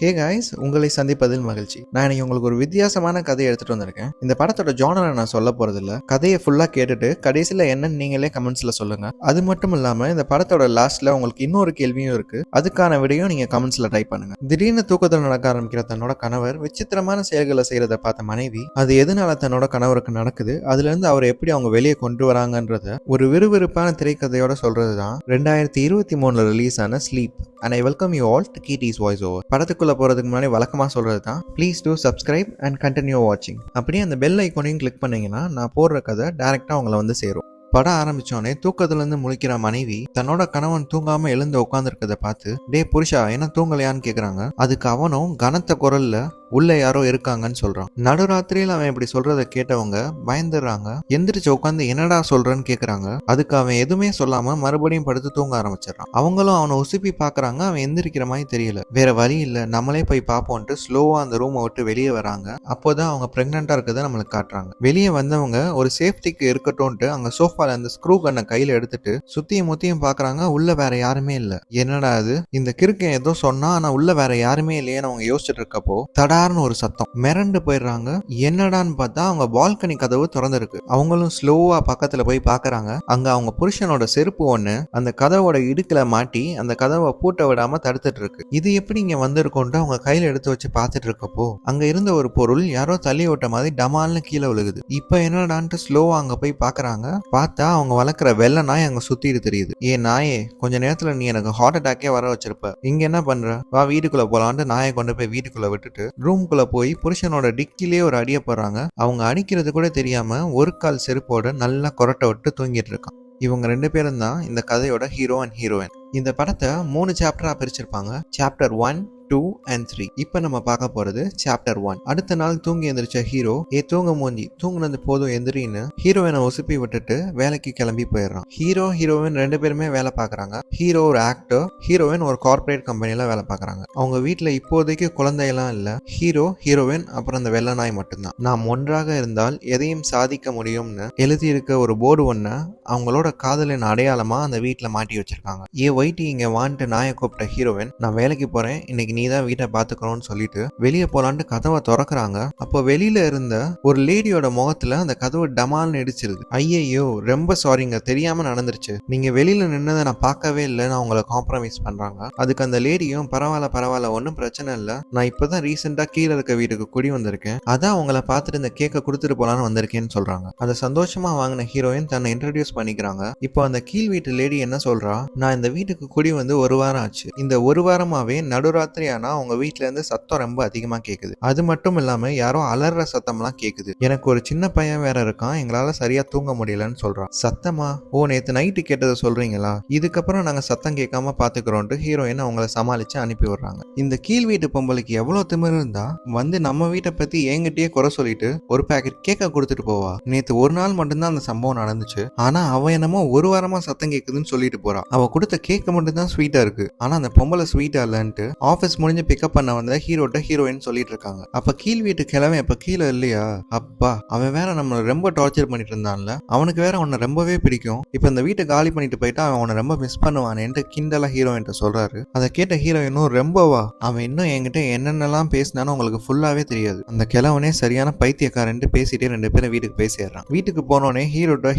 Hey guys, உங்களை சந்திப்பதில் மகிழ்ச்சி. நான் இன்னைக்கு உங்களுக்கு ஒரு வித்தியாசமான கதையை எடுத்துட்டு வந்திருக்கேன். இந்த படத்தோட ஜானரை நான் சொல்ல போறதில்ல. கதையை ஃபுல்லா கேட்டுட்டு கடைசியில என்னன்னு நீங்களே கமெண்ட்ஸ்ல சொல்லுங்க. அது மட்டும் இல்லாம இந்த படத்தோட லாஸ்ட்ல உங்களுக்கு இன்னொரு கேள்வியும் இருக்கு. அதுக்கான விடையும் நீங்க கமெண்ட்ஸ்ல டைப் பண்ணுங்க. திடீர்னு தூக்கத்தில் நடக்க ஆரம்பிக்கிற தன்னோட கணவர் விசித்திரமான செயல்களை செய்யறத பார்த்த மனைவி அது எதனால தன்னோட கணவருக்கு நடக்குது, அதுல இருந்து அவர் எப்படி அவங்க வெளியே கொண்டு வராங்கன்றத ஒரு விறுவிறுப்பான திரைக்கதையோட சொல்றதுதான் 2023 ரிலீஸ் ஆன sleep. And I welcome you all to KT's Voice Over. படத்துக்குள்ள போறதுக்கு முன்னாடி வழக்கமாக சொல்றது தான், please do subscribe and continue வாட்சிங். அப்படியே அந்த பெல் ஐக்கோனையும் கிளிக் பண்ணீங்கன்னா நான் போடுற கதை டைரக்டா உங்களை வந்து சேரும். படம் ஆரம்பிச்சோடனே தூக்கத்திலிருந்து முழிக்கிற மனைவி தன்னோட கணவன் தூங்காம எழுந்து உட்காந்துருக்கத பார்த்து, டே புருஷா என்ன தூங்கலையான்னு கேக்குறாங்க. அதுக்கு அவனும் கனத்த குரல்ல உள்ள யாரோ இருக்காங்கன்னு சொல்றான். நடுராத்திரியில் அவன் இப்படி சொல்றத கேட்டவங்க பயந்துடுறாங்க. எந்திரிச்சு உட்காந்து என்னடா சொல்றன்னு கேக்குறாங்க. அதுக்கு அவன் எதுவுமே சொல்லாம மறுபடியும் படுத்து தூங்க ஆரம்பிச்சிடறான். அவங்களும் அவனை உசுப்பி பாக்குறாங்க. அவன் எந்திரிக்கிற மாதிரி தெரியல. வேற வழி இல்ல, நம்மளே போய் பார்ப்போம்ட்டு ஸ்லோவா அந்த ரூமை விட்டு வெளியே வராங்க. அப்போதான் அவங்க பிரெக்னெண்டா இருக்கதை நம்மளுக்கு காட்டுறாங்க. வெளியே வந்தவங்க ஒரு சேஃப்டிக்கு இருக்கட்டும்ட்டு அங்க சோஃபால அந்த ஸ்க்ரூ கண்ணை கையில எடுத்துட்டு சுத்தியும் முத்தியும் பாக்குறாங்க. உள்ள வேற யாருமே இல்ல. என்னடா அது, இந்த கிறுக்கன் ஏதோ சொன்னா ஆனா உள்ள வேற யாருமே இல்லையேன்னு அவங்க யோசிச்சுட்டு இருக்கப்போ ஒரு சத்தம். மிரண்டு போயிடுறாங்க. என்னடான்னு பார்த்தா அவங்க பால்கனி கதவு திறந்திருக்கு. அவங்களும் ஸ்லோவா பக்கத்துல போய் பாக்குறாங்க. அங்க அவங்க புருஷனோட செருப்பு ஒண்ணு அந்த கதவோட இடுக்குல மாட்டி அந்த கதவை பூட்ட விடாம தடுத்துட்டு இருக்கு. இது எப்படி இங்க வந்திருக்கோன்ட்டு அவங்க கையில எடுத்து வச்சு பார்த்துட்டு இருக்கப்போ அங்க இருந்த ஒரு பொருள் யாரோ தள்ளி விட்ட மாதிரி டமால்னு கீழே விழுகுது. இப்ப என்னடான்ட்டு ஸ்லோவா அங்க போய் பாக்குறாங்க. பார்த்தா அவங்க வளர்க்குற வெள்ளை நாய் அங்க சுத்திட்டு தெரியுது. ஏன் நாயே, கொஞ்ச நேரத்துல நீ எனக்கு ஹார்ட் அட்டாக்கே வர வச்சிருப்ப, இங்க என்ன பண்ற, வா வீட்டுக்குள்ள போலான்ட்டு நாயை கொண்டு போய் வீட்டுக்குள்ள விட்டுட்டு ரூம்குள்ள போய் புருஷனோட டிக்கிலே ஒரு அடியை போடுறாங்க. அவங்க அடிக்கிறது கூட தெரியாம ஒரு கால் செருப்போட நல்லா கொரட்டை விட்டு தூங்கிட்டு இருக்கான். இவங்க 2 பேரும் தான் இந்த கதையோட ஹீரோ அண்ட் ஹீரோயின். இந்த படத்தை 3 சாப்டரா பிரிச்சிருப்பாங்க. Chapter 1, 2 and 3. இப்ப நம்ம பார்க்க போறது சாப்டர் 1. அடுத்த நாள் தூங்கி எந்திரிச்ச ஹீரோ, தூங்க மூஞ்சி, தூங்குனது போதும் எந்திரின்னு ஹீரோயினை உசுப்பி விட்டுட்டு வேலைக்கு கிளம்பி போயிடுறான். ஹீரோ ஹீரோயின் 2 பேருமே வேலை பார்க்கறாங்க. ஹீரோ ஒரு ஆக்டர், ஹீரோயின் ஒரு கார்பரேட் கம்பெனில வேலை பார்க்கறாங்க. அவங்க வீட்டுல இப்போதைக்கு குழந்தையெல்லாம் இல்ல. ஹீரோ ஹீரோயின் அப்புறம் அந்த வெள்ளை நாய் மட்டும்தான். நாம் ஒன்றாக இருந்தால் எதையும் சாதிக்க முடியும்னு எழுதியிருக்க ஒரு போர்டு ஒன்ன அவங்களோட காதலின் அடையாளமா அந்த வீட்டுல மாட்டி வச்சிருக்காங்க. ஒயிட்டி இங்க வான்ட்டு நாயை கூப்பிட்ட ஹீரோயின், நான் வேலைக்கு போறேன், இன்னைக்கு நீ தான் வீட்டை பாத்துக்கணும்னு சொல்லிட்டு வெளியே போலான்ட்டு கதவை திறக்கிறாங்க. அப்போ வெளியில இருந்த ஒரு லேடியோட முகத்துல அந்த கதவு டமால்னு இடிச்சிருது. ஐயையோ, ரொம்ப சாரிங்க, தெரியாம நடந்துருச்சு, நீங்க வெளியில நின்னதை நான் பார்க்கவே இல்லைன்னு அவங்கள காம்ப்ரமைஸ் பண்றாங்க. அதுக்கு அந்த லேடியும், பரவாயில்ல ஒன்றும் பிரச்சனை இல்லை, நான் இப்பதான் ரீசெண்டா கீழே இருக்க வீட்டுக்கு குடி வந்திருக்கேன், அதான் அவங்கள பார்த்துட்டு இந்த கேக்கை கொடுத்துட்டு போலான்னு வந்திருக்கேன்னு சொல்றாங்க. அதை சந்தோஷமா வாங்கின ஹீரோயின் தன்னை இன்ட்ரடியூஸ் பண்ணிக்கிறாங்க. இப்போ அந்த கீழ் வீட்டு லேடி என்ன சொல்றா, நான் இந்த வீட்டுக்கு குடி வந்து 1 வாரம் ஆச்சு. இந்த 1 வாரமாவே நடுராத்திரி ஆனா அவங்க வீட்டுல இருந்து சத்தம் ரொம்ப அதிகமா கேக்குது. அது மட்டும் இல்லாம யாரோ அலற சத்தம்லாம் கேக்குது. எனக்கு ஒரு சின்ன பையன் வேற இருக்கான், எங்களால சரியா தூங்க முடியலன்னு சொல்றான். சத்தமா? ஓ, நேத்து நைட்டு கேட்டதை சொல்றீங்களா, இதுக்கப்புறம் நாங்க சத்தம் கேட்காம பாத்துக்கிறோம்ட்டு ஹீரோயின் அவங்கள சமாளிச்சு அனுப்பி விடுறாங்க. இந்த கீழ் வீட்டு பொம்பளைக்கு எவ்வளவு திமிரு இருந்தா வந்து நம்ம வீட்டை பத்தி என்கிட்டயே குறை சொல்லிட்டு ஒரு பேக்கெட் கேக்க கொடுத்துட்டு போவா. நேத்து ஒரு நாள் மட்டும்தான் அந்த சம்பவம் நடந்துச்சு, ஆனா அவ என்னமோ 1 வாரமா சத்தம் கேக்குதுன்னு சொல்லிட்டு போறா. அவ கொடுத்த கேக்க மட்டும் தான் ஸ்வீட்டா இருக்கு, ஆனா அந்த பொம்பளை ஸ்வீட்டா இல்லன்ட்டு ஆபீஸ் முடிஞ்சு பிக்கப் பண்ண வந்த ஹீரோயின் சொல்லிட்டு இருக்காங்க. அப்ப கீழ் வீட்டு கிழமை இப்ப கீழே இல்லையா? அப்பா, அவன் வேற நம்ம ரொம்ப டார்ச்சர் பண்ணிட்டு இருந்தான்ல, அவனுக்கு வேற உன்னை ரொம்பவே பிடிக்கும், இப்ப இந்த வீட்டை காலி பண்ணிட்டு போயிட்டா அவன் உன்னை ரொம்ப மிஸ் பண்ணுவானேன்ட்டு கிண்டலா ஹீரோயின் சொல்றாரு. அதை கேட்ட ஹீரோயினும், ரொம்பவா, அவன் இன்னும் என்கிட்ட என்னென்னலாம் பேசினான்னு உங்களுக்கு ஃபுல்லாவே தெரியாது, அந்த கிழவனே சரியான பைத்தியக்காரன்ட்டு பேசிட்டே 2 பேரும் வீட்டுக்கு போய் சேர்றான். வீட்டுக்கு போனோடனே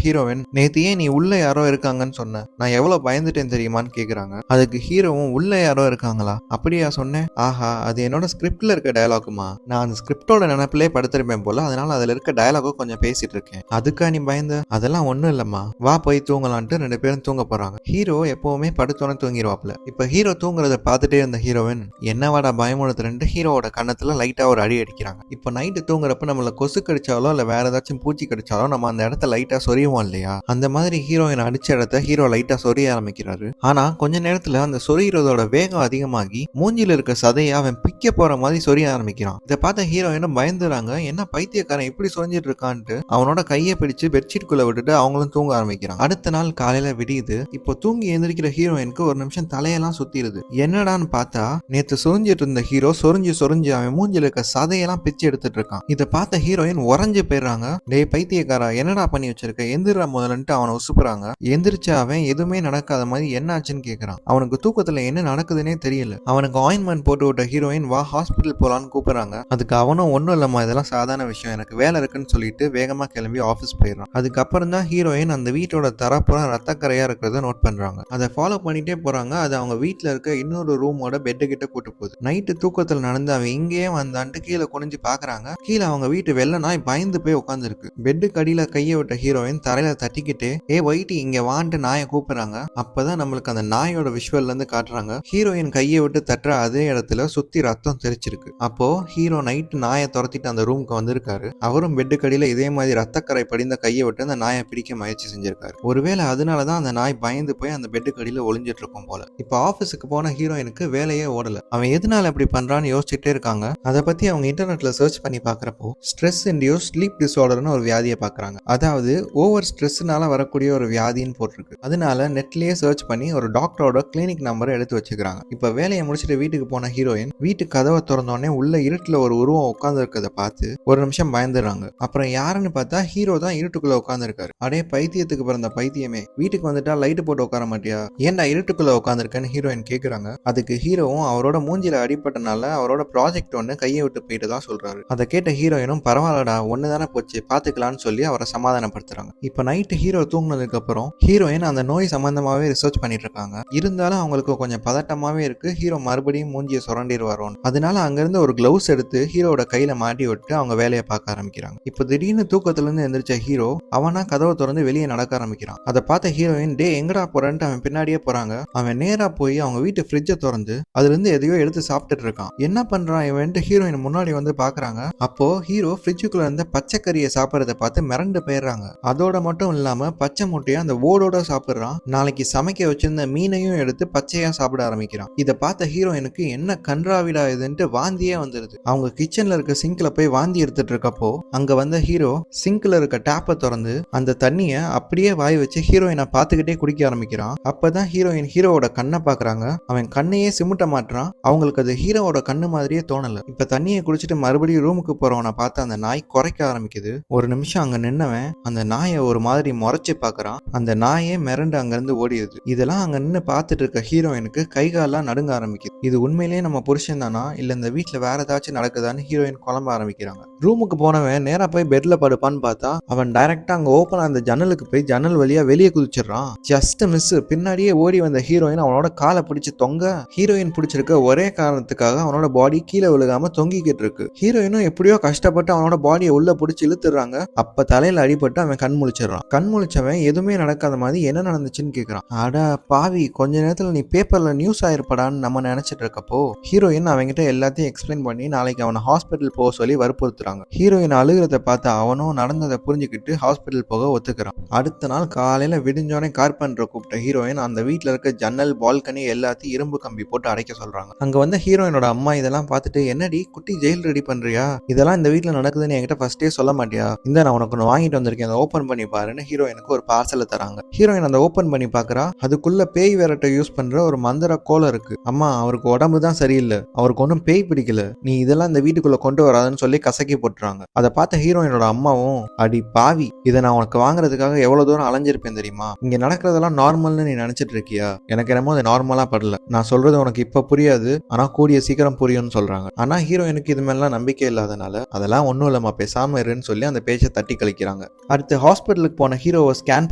ஹீரோயின், நேத்து ஏன் நீ உள்ள யாரோ இருக்காங்கன்னு சொன்ன, நான் எவ்வளவு பயந்துட்டேன் தெரியுமான்னு கேக்குறாங்க. அதுக்கு ஹீரோவும், உள்ள யாரோ இருக்காங்களா, அப்படியா சொன்னேன், ஆஹா அது என்னோட ஸ்கிரிப்ட்ல இருக்க டயலாகுமா, நான் அந்த ஸ்கிரிப்டோட நினைப்பிலே படுத்திருப்பேன் போல, அதனால அதுல இருக்க டயலாகோ கொஞ்சம் பேசிட்டு இருக்கேன், அதுக்கா நீ பயந்த, அதெல்லாம் ஒண்ணும் இல்லம்மா, வா போய் தூங்கலான்ட்டு 2 பேரும் தூங்க போறாங்க. ஹீரோ எப்பவுமே படுத்தோன்னு தூங்கிடுவாப்ல. இப்ப ஹீரோ தூங்குறத பார்த்துட்டே இருந்த ஹீரோயின், என்னவாடா பயமுடுத்துறேன்ட்டு ஹீரோவோட கண்ணத்துல லைட்டா ஒரு அடி அடிக்கிறாங்க. இப்ப நைட்டு தூங்குறப்ப நம்மள கொசு கடிச்சாலோ இல்ல வேற ஏதாச்சும் பூச்சி கடிச்சாலோ நம்ம அந்த இடத்த லைட்டா சொரியுவோம் இல்லையா, அந்த மாதிரி ஹீரோயின் அடிச்ச இடத்த ஹீரோ லைட்டா சொரிய ஆரம்பிக்கிறாரு. ஆனா கொஞ்ச நேரத்துல அந்த சொரியறதோட வேகம் அதிகமாகி மூஞ்சில இருக்க சதையை அவன் பிக்க போற மாதிரி சொரிய ஆரம்பிக்கிறான். இதை பார்த்த ஹீரோயினும் பயந்துறாங்க. என்ன பைத்தியக்காரன் இப்படி சொரிஞ்சிட்டு இருக்கான்ட்டு அவனோட கையை பிடிச்சு பெட்ஷீட்குள்ள விட்டுட்டு அவங்களும் தூங்க ஆரம்பிக்கிறான். அடுத்த நாள் காலையில விடியுது. இப்போ தூங்கி எழுந்திருக்கிற ஹீரோயினுக்கு ஒரு நிமிஷம் தலையெல்லாம் சுத்திடுது. என்னடான்னு பார்த்தா நேத்து சொரிஞ்சிட்டு இருந்த ஹீரோ சொரிஞ்சு அவன் மூஞ்சில இருக்க சதையெல்லாம் பிச்சு எடுத்துட்டு இருக்கான். இதை பார்த்த ஹீரோயின் உறைஞ்சு போயிடுறாங்க. டேய் பைத்தியக்காரா, என்னடா பண்ணி வச்சிருக்க, எந்திரா முதலன்ட்டு அவனை உசுப்புறாங்க. எந்திரிச்ச அவன் எதுவுமே நடக்காத மாதிரி என்ன ஆச்சுன்னு கேக்குறான். அவனுக்கு தூக்கத்துல என்ன நடக்குதுன்னே தெரியல. அவனுக்கு அப்பாயின்மெண்ட் போட்டு விட்ட ஹீரோயின் வா ஹாஸ்பிட்டல் போலான்னு கூப்பிடுறாங்க. அதுக்கு அவனும் ஒன்றும் இல்லம்மா, இதெல்லாம் சாதாரண விஷயம், எனக்கு வேலை இருக்குன்னு சொல்லிட்டு வேகமா கிளம்பி ஆஃபீஸ் போயிடுறான். அதுக்கப்புறம் தான் ஹீரோயின் அந்த வீட்டோட தரப்புறம் ரத்தக்கரையா இருக்கிறத நோட் பண்றாங்க. அதை ஃபாலோ பண்ணிட்டே போறாங்க. அது அவங்க வீட்டுல இருக்க இன்னொரு ரூமோட பெட்டு கிட்ட கூட்டு போகுது. நைட்டு தூக்கத்தில் நடந்து அவன் இங்கேயே வந்தான்ட்டு கீழே குனிஞ்சு பாக்குறாங்க. கீழே அவங்க வீட்டு வெள்ளை நாய் பயந்து போய் உட்காந்துருக்கு. பெட்டு கடியில கையை விட்ட ஹீரோயின் தரையில தட்டிக்கிட்டு ஒயிட்டி இங்க வான்ட்டு நாயை கூப்பிடுறாங்க. அப்பதான் நம்மளுக்கு அந்த நாயோட விஷுவல்ல இருந்து காட்டுறாங்க. ஹீரோயின் கையை விட்டு தட்டுற அதே இடத்துல சுத்தி ரத்தம் தெரிச்சிருக்கு. அப்போ ஹீரோ நைட்டு நாயை துரத்திட்டு அந்த ரூமுக்கு வந்திருக்காரு. அவரும் பெட்டு கடியில இதே மாதிரி ரத்தக்கரை படிந்த கையை விட்டு அந்த நாயை பிடிக்க முயற்சி செஞ்சிருக்காரு. ஒருவேளை அதனாலதான் அந்த நாய் பயந்து போய் அந்த பெட்டு கடியில ஒளிஞ்சிட்டு இருக்கும் போல. இப்ப ஆபீஸுக்கு போன ஹீரோயினுக்கு வேலையே ஓடல. அவன் எதனால இப்படி பண்றான்னு யோசிச்சுட்டே இருக்காங்க. அதை பத்தி அவங்க இன்டர்நெட்ல சர்ச் பண்ணி பாக்குறப்போ ஸ்ட்ரெஸ் இன்டியூஸ் ஸ்லீப் டிசார்டர்னு ஒரு வியாதியை பாக்குறாங்க. அதாவது ஓவர் ஸ்ட்ரெஸ்னால வரக்கூடிய ஒரு வியாதின்னு போட்டிருக்கு. அதனால நெட்லயே சர்ச் பண்ணி ஒரு டாக்டரோட கிளினிக் நம்பரை எடுத்து வச்சுக்கிறாங்க. இப்ப வேலையை முடிச்சுட்டு வீட்டுக்கு போன ஹீரோயின் வீட்டு கதவை திறந்தோடனே உள்ள இருட்டுல ஒரு உருவம் உட்கார்ந்து இருக்கிறத பார்த்து ஒரு நிமிஷம் பயந்துடுறாங்க. அப்புறம் யாருன்னு பார்த்தா ஹீரோ தான் இருட்டுக்குள்ள உட்கார்ந்து இருக்காரு. அடே பைத்தியத்துக்கு பிறந்த பைத்தியமே, வீட்டுக்கு வந்துட்டா லைட்டு போட்டு உட்கார மாட்டியா, ஏன்டா இருட்டுக்குள்ள உட்காந்துருக்கேன்னு ஹீரோயின் கேக்குறாங்க. அதுக்கு ஹீரோவும் அவரோட மூஞ்சில அடிப்பட்டனால அவரோட ப்ராஜெக்ட் ஒன்னு கையை விட்டு போயிட்டு தான் சொல்றாரு. அதை கேட்ட ஹீரோயினும் பரவாயில்லடா ஒண்ணுதானே போச்சு பாத்துக்கலாம்னு சொல்லி அவரை சமாதானப்படுத்துறாங்க. இப்ப நைட்டு ஹீரோ தூங்கினதுக்கு அப்புறம் ஹீரோயின் அந்த நோய் சம்பந்தமாவே ரிசர்ச் பண்ணிட்டு இருக்காங்க. இருந்தாலும் அவங்களுக்கு கொஞ்சம் பதட்டமாவே இருக்கு. ஹீரோ மறுபடியும் மூஞ்சியை சுரண்டிடுவாரோன்னு. அதனால அங்கிருந்து ஒரு கிளவுஸ் எடுத்து ஹீரோட கையில மாட்டி விட்டு அவங்க வேலையை பார்க்க ஆரம்பிக்கிறாங்க. இப்போ திடீர்னு தூக்கத்துல இருந்து எந்திரிச்ச ஹீரோ அவனா கதவை திறந்து வெளியே நடக்க ஆரம்பிக்கிறான். அதை பார்த்த ஹீரோயின் டே எங்கடா போறேன்ட்டு அவன் பின்னாடியே போறாங்க. அவன் நேரா போய் அவங்க வீட்டு ஃப்ரிட்ஜை திறந்து அதுல இருந்து எதையோ எடுத்து சாப்பிட்டுட்டு இருக்கான். என்ன பண்றான் இவன்ட்டு ஹீரோயின் முன்னாடி வந்து பாக்குறாங்க. அப்போ ஹீரோ ஃப்ரிட்ஜுக்குள்ள இருந்த பச்சைக்கறியை சாப்பிடறத பார்த்து மிரண்டு போயிடுறாங்க. அதோட மட்டும் இல்லாம பச்சை முட்டையை அந்த ஓடோட சாப்பிடுறான். நாளைக்கு சமைக்க வச்சிருந்த மீனையும் எடுத்து பச்சையா சாப்பிட ஆரம்பிக்கிறான். இதை பார்த்த ஹீரோயினுக்கு என்ன கன்றாவிடா இதுன்ட்டு வாந்தியே வந்துருது. அவங்க கிச்சன்ல இருக்க சிங்க்ல போய் வாந்தி எடுத்துட்டு இருக்கப்போ அங்க வந்த ஹீரோ சிங்க்ல இருக்க டேப்பை திறந்து அந்த தண்ணிய அப்படியே வாய் வச்சு ஹீரோயினை பார்த்துக்கிட்டே குடிக்க ஆரம்பிக்கிறான். அப்பதான் ஹீரோயின் ஹீரோவோட கண்ணை பாக்குறாங்க. அவன் கண்ணையே சிமுட்ட மாட்டான். அவங்களுக்கு அது ஹீரோவோட கண்ணு மாதிரியே தோணல. இப்ப தண்ணியை குடிச்சிட்டு மறுபடியும் ரூமுக்கு போறவனை பார்த்து அந்த நாய் குறைக்க ஆரம்பிக்குது. ஒரு நிமிஷம் அங்க நின்னவன் அந்த நாயை ஒரு மாதிரி முறைச்சு பாக்குறான். அந்த நாயே மிரண்டு அங்க இருந்து ஓடிடுது. இதெல்லாம் அங்க நின்று பார்த்துட்டு இருக்க ஹீரோயினுக்கு கைகாலாம் நடுங்க ஆரம்பிக்குது. இது உண்மையிலேயே நம்ம புருஷன் தானா இல்ல இந்த வீட்டுல வேற ஏதாச்சும் நடக்குதான்னு ஹீரோயின் குழம்ப ஆரம்பிக்கிறாங்க. ரூமுக்கு போனவன் நேரா போய் பெட்ல படுப்பான்னு பார்த்தா அவன் டைரக்டா அங்க ஓப்பன் அந்த ஜன்னலுக்கு போய் ஜன்னல் வழியா வெளியே குதிச்சிடறான். Just miss. பின்னாடியே ஓடி வந்த ஹீரோயின் அவனோட காலை பிடிச்சு தொங்க ஹீரோயின் பிடிச்சிருக்க ஒரே காரணத்துக்காக அவனோட பாடி கீழே விழுகாம தொங்கிக்கிட்டு இருக்கு. ஹீரோயினும் எப்படியோ கஷ்டப்பட்டு அவனோட பாடியை உள்ள பிடிச்சி இழுத்துறாங்க. அப்ப தலையில அடிபட்டு அவன் கண் முழிச்சிடறான். கண் முழிச்சவன் எதுவுமே நடக்காத மாதிரி என்ன நடந்துச்சுன்னு கேக்குறான். அட பாவி, கொஞ்ச நேரத்துல நீ பேப்பர்ல நியூஸ் ஆயிருப்படான்னு நம்ம நினைச்சிட்டு இருக்கப்போ ஹீரோயின் அவங்கிட்ட எல்லாத்தையும் எக்ஸ்பிளைன் பண்ணி நாளைக்கு அவனை ஹாஸ்பிட்டல் போக சொல்லி வற்புறுத்துறாங்க. ஹீரோயின் அழுகிறத பார்த்து அவனும் நடந்ததை புரிஞ்சுக்கிட்டு ஹாஸ்பிட்டல் போக ஒத்துக்கிறான். அடுத்த நாள் காலையில விடிஞ்சோனே கார்பெண்டரை கூப்பிட்ட ஹீரோயின் அந்த வீட்டுல இருக்க ஜன்னல் பால்கனி எல்லாத்தையும் இரும்பு கம்பி போட்டு அடைக்க சொல்றாங்க. அங்க வந்து ஹீரோயினோட அம்மா இதெல்லாம் பார்த்துட்டு என்னடி குட்டி ஜெயில் ரெடி பண்றியா, இதெல்லாம் இந்த வீட்டுல நடக்குதுன்னு என்கிட்ட ஃபர்ஸ்டே சொல்ல மாட்டியா, இந்த நான் உனக்கு ஒன்று வாங்கிட்டு வந்திருக்கேன் அதை ஓப்பன் பண்ணி பாருன்னு ஹீரோயினுக்கு ஒரு பார்சலை தராங்க. ஹீரோயின் அந்த ஓப்பன் பண்ணி பாக்குறா. அதுக்குள்ள பேய் விரட்ட யூஸ் பண்ற ஒரு மந்திர கோலம் இருக்கு. அம்மா அவருக்கு உடம்பு தான் சரியில்லை, அவருக்கு ஒன்றும் பேய் பிடிக்கல, நீ இதெல்லாம் இந்த வீட்டுக்குள்ள கொண்டு வராதுன்னு சொல்லி கசக்கி போட்டுறாங்க. அதை பார்த்த ஹீரோயினோட அம்மாவும் அடி பாவி, இதை நான் உனக்கு வாங்குறதுக்காக எவ்வளவு தூரம் அலைஞ்சிருப்பேன் தெரியுமா, இங்க நடக்கிறதெல்லாம் நார்மல்னு நீ நினைச்சிட்டு இருக்கியா, எனக்கு என்னமோ அது நார்மலா படல, நான் சொல்றது உனக்கு இப்ப புரியாது ஆனா கூடிய சீக்கிரம் புரியும்னு சொல்றாங்க. ஆனா ஹீரோயினுக்கு இது மேலாம் நம்பிக்கை இல்லாதனால அதெல்லாம் ஒன்றும் இல்லம்மா பேசாம இருன்னு சொல்லி அந்த பேச்சை தட்டி கழிக்கிறாங்க. அடுத்து ஹாஸ்பிட்டலுக்கு போன ஹீரோவை ஸ்கேன்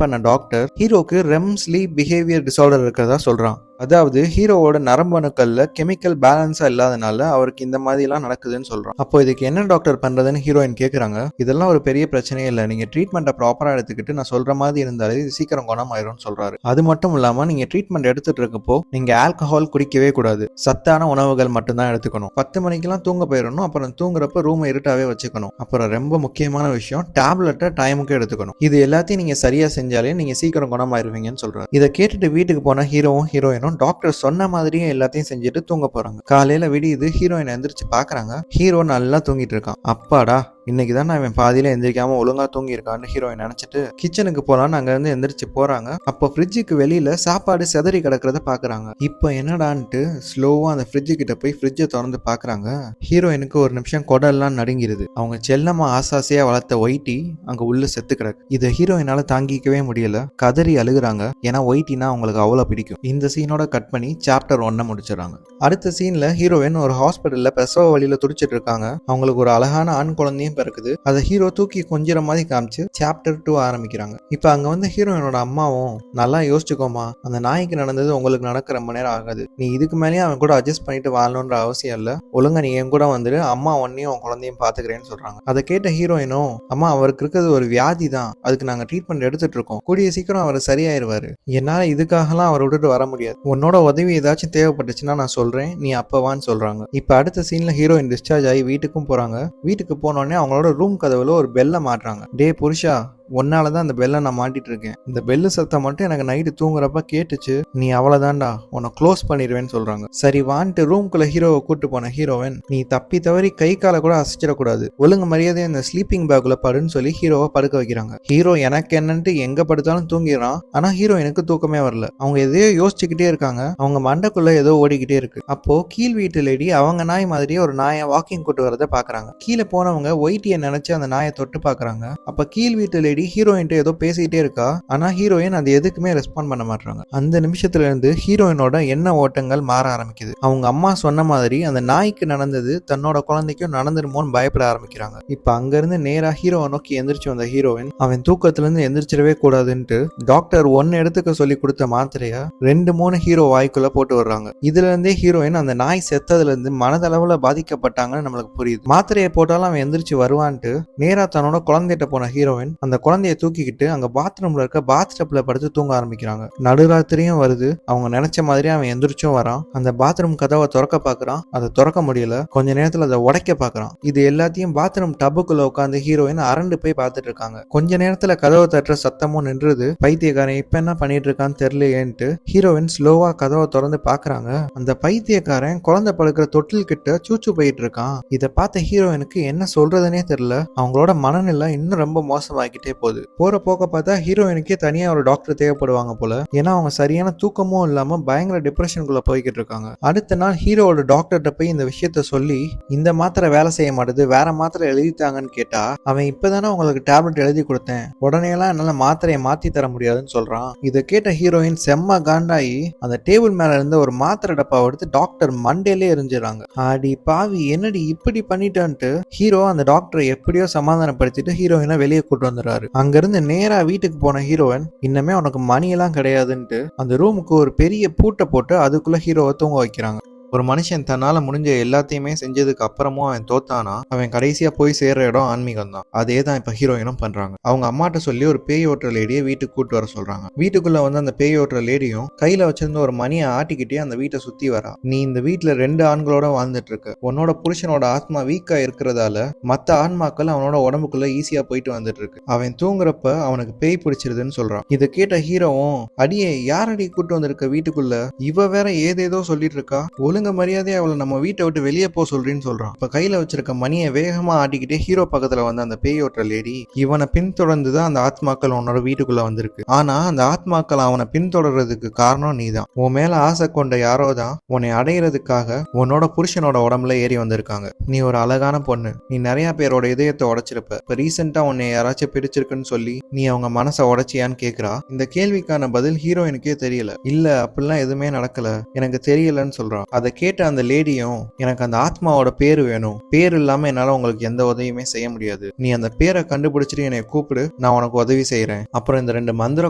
பண்ண டாக்டர் ஹீரோக்கு ரெம் ஸ்லீப் பிஹேவியர் டிசார்டர் இருக்கிறதா சொல்றான். அதாவது ஹீரோவோட நரம்பணுக்கள்ல கெமிக்கல் பேலன்ஸா இல்லாதனால அவருக்கு இந்த மாதிரி எல்லாம் நடக்குதுன்னு சொல்றான். அப்போ இதுக்கு என்ன டாக்டர் பண்றதுன்னு ஹீரோயின் கேக்குறாங்க. இதெல்லாம் ஒரு பெரிய பிரச்சனையே இல்லை, நீங்க ட்ரீட்மெண்ட்டை ப்ராப்பரா எடுத்துக்கிட்டு நான் சொல்ற மாதிரி இருந்தாலே இது சீக்கிரம் குணமாயிரும்னு சொல்றாரு. அது மட்டும் இல்லாம நீங்க ட்ரீட்மெண்ட் எடுத்துட்டு இருக்கப்போ நீங்க ஆல்கஹால் குடிக்கவே கூடாது, சத்தான உணவுகள் மட்டும்தான் எடுத்துக்கணும், 10 மணிக்கெல்லாம் தூங்க போயிடணும், அப்புறம் தூங்குறப்ப ரூமை இருட்டாவே வச்சுக்கணும், அப்புறம் ரொம்ப முக்கியமான விஷயம் டேப்லெட்டை டைமுக்கு எடுத்துக்கணும். இது எல்லாத்தையும் நீங்க சரியா செஞ்சாலே நீங்க சீக்கிரம் குணமாயிருவீங்கன்னு சொல்றாரு. இதை கேட்டுட்டு வீட்டுக்கு போன ஹீரோவும் ஹீரோயினும் டாக்டர் சொன்ன மாதிரியே எல்லாத்தையும் செஞ்சுட்டு தூங்க போறாங்க. காலையில விடியுது. ஹீரோயின் எந்திரிச்சு பாக்குறாங்க. ஹீரோ நல்லா தூங்கிட்டு இருக்கான். அப்பாடா இன்னைக்கு தான் நான் இவன் பாதியில எந்திரிக்காம ஒழுங்கா தூங்கி இருக்கான்னு ஹீரோயின் நினைச்சிட்டு கிச்சனுக்கு போலான்னு அங்க இருந்து எந்திரிச்சு போறாங்க. அப்போ ஃப்ரிட்ஜுக்கு வெளியில சாப்பாடு செதறி கிடக்கிறத பாக்குறாங்க. இப்போ என்னடான்ட்டு ஸ்லோவா அந்த ஃப்ரிட்ஜு கிட்ட போய் ஃப்ரிட்ஜை திறந்து பாக்குறாங்க. ஹீரோயினுக்கு ஒரு நிமிஷம் குடல்லாம் நடுங்கிருது. அவங்க செல்லமா ஆசாசியா வளர்த்த ஒயிட்டி அங்க உள்ள செத்து கிடக்கு. இதை ஹீரோயினால தாங்கிக்கவே முடியல, கதறி அழுகுறாங்க. ஏன்னா ஒயிட்டினா அவங்களுக்கு அவ்வளவு பிடிக்கும். இந்த சீனோட கட் பண்ணி சாப்டர் 1 முடிச்சிடறாங்க. அடுத்த சீன்ல ஹீரோயின் ஒரு ஹாஸ்பிட்டல்ல பிரசவ வழியில துடிச்சிட்டு இருக்காங்க. அவங்களுக்கு ஒரு அழகான ஆண் குழந்தையும் பிறக்குது. அதை ஹீரோ தூக்கி கொஞ்சிற மாதிரி காமிச்சு சாப்டர் 2 ஆரம்பிக்கிறாங்க. இப்ப அங்க வந்து ஹீரோயினோட அம்மாவும், நல்லா யோசிச்சுக்கோமா, அந்த நாய்க்கு நடந்தது உங்களுக்கு நடக்க ரொம்ப நேரம் ஆகாது, நீ இதுக்கு மேலேயும் அவன் கூட அட்ஜஸ்ட் பண்ணிட்டு வாழணுன்ற அவசியம் இல்ல, ஒழுங்கா நீ என் கூட வந்துட்டு அம்மா ஒன்னையும் உன் குழந்தையும் பாத்துக்கிறேன்னு சொல்றாங்க. அதை கேட்ட ஹீரோயினும், அம்மா அவருக்கு இருக்கிறது ஒரு வியாதி தான், அதுக்கு நாங்க ட்ரீட்மெண்ட் எடுத்துட்டு இருக்கோம், கூடிய சீக்கிரம் அவர் சரியாயிருவாரு, என்னால இதுக்காகலாம் அவரை விட்டுட்டு வர முடியாது, உன்னோட உதவி ஏதாச்சும் தேவைப்பட்டுச்சுன்னா நான் சொல்றேன், நீ அப்பவான்னு சொல்றாங்க. இப்ப அடுத்த சீன்ல ஹீரோயின் டிஸ்சார்ஜ் ஆகி வீட்டுக்கும் போறாங்க. வீட்டுக்கு போனோடனே அவங்களோட ரூம் கதவுல ஒரு பெல்லை மாட்டுறாங்க. டே புருஷா, உன்னாலதான் அந்த பெல்லை நான் மாட்டிட்டு இருக்கேன், இந்த பெல்லு சத்தம் மட்டும் எனக்கு நைட்டு தூங்குறப்ப கேட்டுச்சு, நீ அவ்வளவுதான்டா, உன்னை க்ளோஸ் பண்ணிடுவேன்னு சொல்றாங்க. சரி வான்ட்டு ரூம்குள்ள ஹீரோவை கூட்டு போன ஹீரோயின், நீ தப்பி தவறி கை காலை கூட அசைச்சிடக்கூடாது, ஒழுங்கு மரியாதை இந்த ஸ்லீப்பிங் பேக்குள்ள படுன்னு சொல்லி ஹீரோவை படுக்க வைக்கிறாங்க. ஹீரோ எனக்கு என்னன்ட்டு எங்க படுத்தாலும் தூங்கிடுறான். ஆனா ஹீரோயினுக்கு தூக்கமே வரல. அவங்க எதையோ யோசிச்சுக்கிட்டே இருக்காங்க. அவங்க மண்டைக்குள்ள ஏதோ ஓடிக்கிட்டே இருக்கு. அப்போ கீழ் வீட்டு லேடி அவங்க நாய் மாதிரியே ஒரு நாயை வாக்கிங் கூட்டு வரதை பாக்குறாங்க. கீழே போனவங்க ஒயிட்டியை நினைச்சு அந்த நாயை தொட்டு பாக்குறாங்க. அப்ப கீழ் வீட்டு லேடி ஹீரோயின் ஏதோ பேசிக்கிட்டே இருக்கா. ஆனா ஹீரோயின் அது எதுக்குமே ரெஸ்பாண்ட் பண்ண மாட்டாங்க. அந்த நிமிஷத்துல இருந்து ஹீரோயினோட எண்ண ஓட்டங்கள் மாற ஆரம்பிக்குது. அவங்க அம்மா சொன்ன மாதிரி அந்த நாய்க்கு நடந்தது தன்னோட குழந்தைக்கும் நடந்துருமோன்னு பயப்பட ஆரம்பிக்கிறாங்க. இப்ப அங்க இருந்து நேரா ஹீரோவை நோக்கி எந்திரிச்சு வந்த ஹீரோயின், அவன் தூக்கத்துல இருந்து எந்திரிச்சிடவே கூடாதுன்ட்டு டாக்டர் 1 எடுத்துக்க சொல்லி கொடுத்த மாத்திரைய 2-3 ஹீரோ வாய்க்குள்ள போட்டு வர்றாங்க. இதுல இருந்தே ஹீரோயின் அந்த நாய் செத்ததுல இருந்து மனதளவுல பாதிக்கப்பட்டாங்கன்னு நம்மளுக்கு புரியுது. மாத்திரையை போட்டாலும் அவன் எந்திரிச்சு வருவான்ட்டு நேரா தன்னோட குழந்தைகிட்ட போன ஹீரோயின் அந்த குழந்தைய தூக்கிக்கிட்டு அங்க பாத்ரூம்ல இருக்க பாத் டப்ல படுத்து தூங்க ஆரம்பிக்கிறாங்க. நடுராத்திரியும் வருது. அவங்க நினைச்ச மாதிரி அவன் எந்திரிச்சும் வரான். அந்த பாத்ரூம் கதவை திறக்க பாக்குறான். அதை திறக்க முடியல. கொஞ்ச நேரத்துல அதை உடைக்க பாக்குறான். இது எல்லாத்தையும் பாத்ரூம் டப்புக்குள்ள உட்காந்து ஹீரோயின் அரண்டு போய் பார்த்துட்டு இருக்காங்க. கொஞ்ச நேரத்துல கதவை தட்டுற சத்தமும் நின்றுது. பைத்தியக்காரன் இப்ப என்ன பண்ணிட்டு இருக்கான்னு தெரியலையேன்ட்டு ஹீரோயின் ஸ்லோவா கதவை திறந்து பாக்குறாங்க. அந்த பைத்தியக்காரன் குழந்தை படுக்கிற தொட்டில் கிட்ட சூச்சு போயிட்டு இருக்கான். இதை பார்த்த ஹீரோயினுக்கு என்ன சொல்றதுனே தெரியல. அவங்களோட மனநிலை இன்னும் ரொம்ப மோசமாகிட்டே போகுது. போற போக்க பார்த்தா ஹீரோயினுக்கே தனியா ஒரு டாக்டர் தேவைப்படுவாங்க போல. ஏன்னா அவங்க சரியான தூக்கமும் இல்லாம பயங்கர டிப்ரெஷனுக்குள்ள போய்கிட்டு இருக்காங்க. அடுத்த நாள் ஹீரோவோட டாக்டர்கிட்ட போய் இந்த விஷயத்த சொல்லி, இந்த மாத்திரை வேலை செய்ய மாட்டேது, வேற மாத்திரை எழுதித்தாங்கன்னு கேட்டா, அவன் இப்பதானே உங்களுக்கு டேப்லெட் எழுதி கொடுத்தேன், உடனே எல்லாம் என்னால மாத்திரையை மாத்தி தர முடியாதுன்னு சொல்றான். இதை கேட்ட ஹீரோயின் செம்ம காண்டாயி அந்த டேபிள் மேல இருந்த ஒரு மாத்திரை டப்பாவை எடுத்து டாக்டர் மண்டேலே எரிஞ்சிடறாங்க. ஆடி பாவி, என்னடி இப்படி பண்ணிட்டான்ட்டு ஹீரோ அந்த டாக்டரை எப்படியோ சமாதானப்படுத்திட்டு ஹீரோயினை வெளியே கூட்டு வந்துடுறாரு. அங்கிருந்து நேரா வீட்டுக்கு போன ஹீரோயின், இன்னமே உனக்கு மணியெல்லாம் கிடையாதுன்ட்டு அந்த ரூமுக்கு ஒரு பெரிய பூட்டை போட்டு அதுக்குள்ள ஹீரோவை தூங்க வைக்கிறாங்க. ஒரு மனுஷன் தன்னால முடிஞ்ச எல்லாத்தையுமே செஞ்சதுக்கு அப்புறமும் அவன் தோத்தானா, அவன் கடைசியா போய் சேர்ற இடம் ஆன்மீகம் தான். அதே தான் இப்ப ஹீரோயினும் பண்றாங்க. அவங்க அம்மாட்ட சொல்லி ஒரு பேய் ஓட்டுற லேடியை வீட்டுக்கு கூட்டு வர சொல்றாங்க. வீட்டுக்குள்ள வந்து அந்த பேய் ஓட்டுற லேடியும் கையில வச்சிருந்த ஒரு மணியை ஆட்டிக்கிட்டே அந்த வீட்டை சுத்தி வரா. நீ இந்த வீட்டுல 2 ஆண்களோட வாழ்ந்துட்டு இருக்க. உன்னோட புருஷனோட ஆத்மா வீக்கா இருக்கிறதால மத்த ஆன்மாக்கள் அவனோட உடம்புக்குள்ள ஈஸியா போயிட்டு வந்துட்டு இருக்கு. அவன் தூங்குறப்ப அவனுக்கு பேய் பிடிச்சிருதுன்னு சொல்றான். இதை கேட்ட ஹீரோவும், அடியே யாரடி கூட்டு வந்திருக்க வீட்டுக்குள்ள, இவ வேற ஏதேதோ சொல்லிட்டு இருக்கா, ஒழுங்க மரியாதையா அவளை நம்ம வீட்டை விட்டு வெளியே போக சொல்றேன்னு சொல்றான். இப்ப கையில வச்சிருக்க மணியை வேகமா ஆட்டிக்கிட்டே ஹீரோ பக்கத்துல வந்து அந்த பேய் ஓட்டுற லேடி, இவனை பின்தொடர்ந்துதான் அந்த ஆத்மாக்கள் உன்னோட வீட்டுக்குள்ள வந்திருக்கு. ஆனா அந்த ஆத்மாக்கள் அவனை பின்தொடர்றதுக்கு காரணம் நீதான். உன் மேல ஆசை கொண்ட யாரோ தான் உன்னை அடையிறதுக்காக உன்னோட புருஷனோட உடம்புல ஏறி வந்திருக்காங்க. நீ ஒரு அழகான பொண்ணு. நீ நிறைய பேரோட இதயத்தை உடைச்சிருப்ப. இப்ப ரீசெண்டா உன்னை யாராச்சும் பிடிச்சிருக்குன்னு சொல்லி நீ அவங்க மனசை உடைச்சியான்னு கேக்குறா. இந்த கேள்விக்கான பதில் ஹீரோயினுக்கே தெரியல. இல்ல அப்படிலாம் எதுவுமே நடக்கல, எனக்கு தெரியலன்னு சொல்றான். அதை கேட்ட அந்த லேடியும், எனக்கு அந்த ஆத்மாவோட பேரு வேணும், பேர் இல்லாம என்னால உங்களுக்கு எந்த உதவியுமே செய்ய முடியாது, நீ அந்த பேரை கண்டுபிடிச்சிட்டு என்னை கூப்பிடு, நான் உனக்கு உதவி செய்யறேன், அப்புறம் இந்த 2 மந்திர